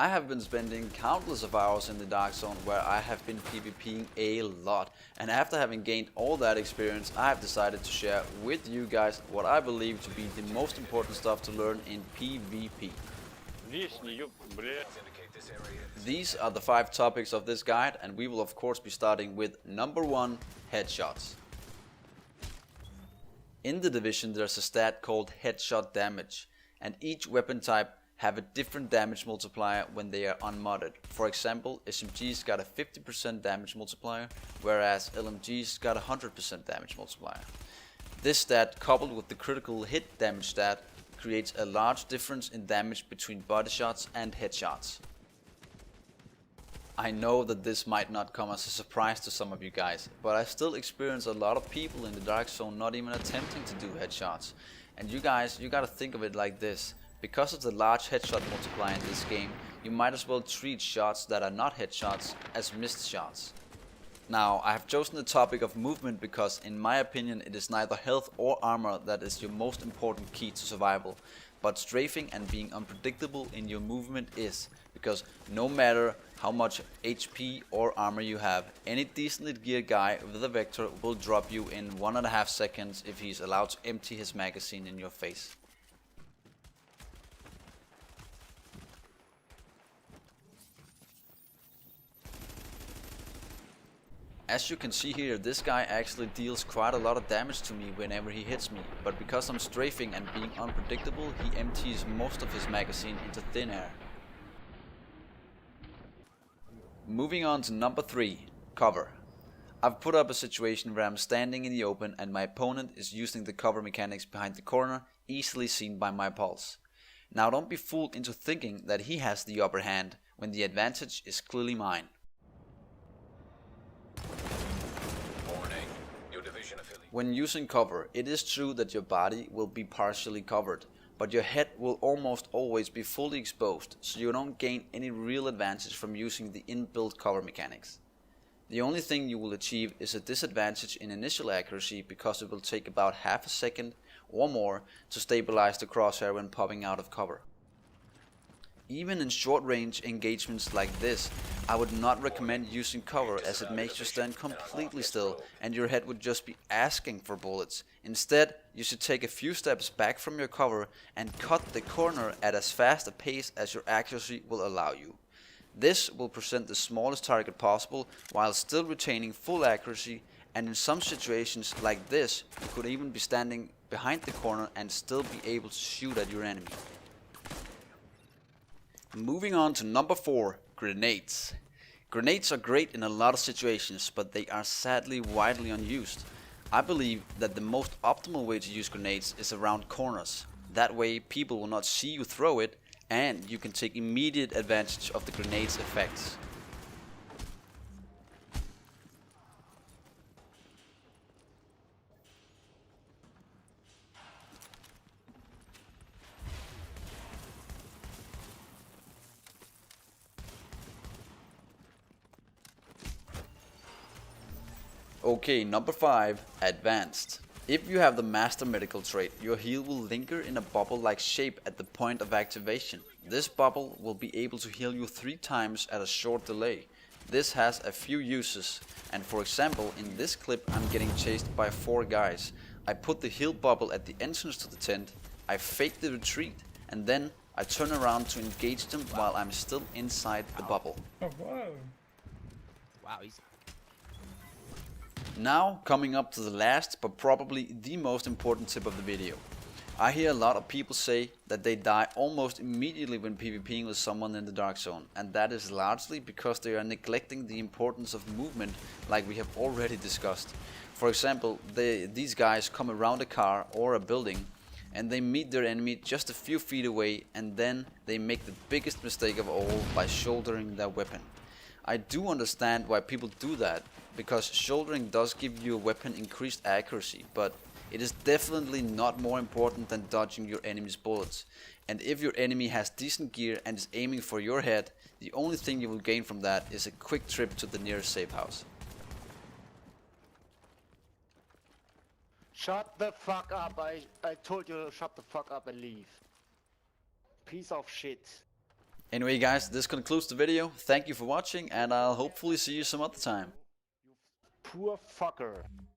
I have been spending countless of hours in the Dark Zone where I have been PvPing a lot, and after having gained all that experience, I have decided to share with you guys what I believe to be the most important stuff to learn in PvP. These are the 5 topics of this guide, and we will of course be starting with number 1, headshots. In the division there's a stat called headshot damage, and each weapon type have a different damage multiplier when they are unmodded. For example, SMGs got a 50% damage multiplier, whereas LMGs got a 100% damage multiplier. This stat, coupled with the critical hit damage stat, creates a large difference in damage between body shots and headshots. I know that this might not come as a surprise to some of you guys, but I still experience a lot of people in the Dark Zone not even attempting to do headshots. And you guys, you gotta think of it like this. Because of the large headshot multiplier in this game, you might as well treat shots that are not headshots as missed shots. Now, I have chosen the topic of movement because in my opinion it is neither health or armor that is your most important key to survival, but strafing and being unpredictable in your movement is, because no matter how much HP or armor you have, any decently geared guy with a vector will drop you in 1.5 seconds if he's allowed to empty his magazine in your face. As you can see here, this guy actually deals quite a lot of damage to me whenever he hits me, but because I'm strafing and being unpredictable, he empties most of his magazine into thin air. Moving on to number 3, cover. I've put up a situation where I'm standing in the open and my opponent is using the cover mechanics behind the corner, easily seen by my pulse. Now don't be fooled into thinking that he has the upper hand, when the advantage is clearly mine. When using cover, it is true that your body will be partially covered, but your head will almost always be fully exposed, so you don't gain any real advantage from using the inbuilt cover mechanics. The only thing you will achieve is a disadvantage in initial accuracy because it will take about half a second or more to stabilize the crosshair when popping out of cover. Even in short range engagements like this, I would not recommend using cover as it makes you stand completely still and your head would just be asking for bullets. Instead, you should take a few steps back from your cover and cut the corner at as fast a pace as your accuracy will allow you. This will present the smallest target possible while still retaining full accuracy, and in some situations like this, you could even be standing behind the corner and still be able to shoot at your enemy. Moving on to number 4, grenades. Grenades are great in a lot of situations, but they are sadly widely unused. I believe that the most optimal way to use grenades is around corners. That way people will not see you throw it, and you can take immediate advantage of the grenade's effects. Okay, number 5, advanced. If you have the master medical trait, your heal will linger in a bubble-like shape at the point of activation. This bubble will be able to heal you 3 times at a short delay. This has a few uses, and for example, in this clip I'm getting chased by 4 guys. I put the heal bubble at the entrance to the tent, I fake the retreat, and then I turn around to engage them while I'm still inside the bubble. Oh, whoa. Wow, he's... Now coming up to the last but probably the most important tip of the video. I hear a lot of people say that they die almost immediately when PvPing with someone in the Dark Zone, and that is largely because they are neglecting the importance of movement like we have already discussed. For example, these guys come around a car or a building and they meet their enemy just a few feet away, and then they make the biggest mistake of all by shouldering their weapon. I do understand why people do that, because shouldering does give you a weapon increased accuracy, but it is definitely not more important than dodging your enemy's bullets. And if your enemy has decent gear and is aiming for your head, the only thing you will gain from that is a quick trip to the nearest safe house. Shut the fuck up, I told you to shut the fuck up and leave. Piece of shit. Anyway guys, this concludes the video. Thank you for watching, and I'll hopefully see you some other time. You poor fucker.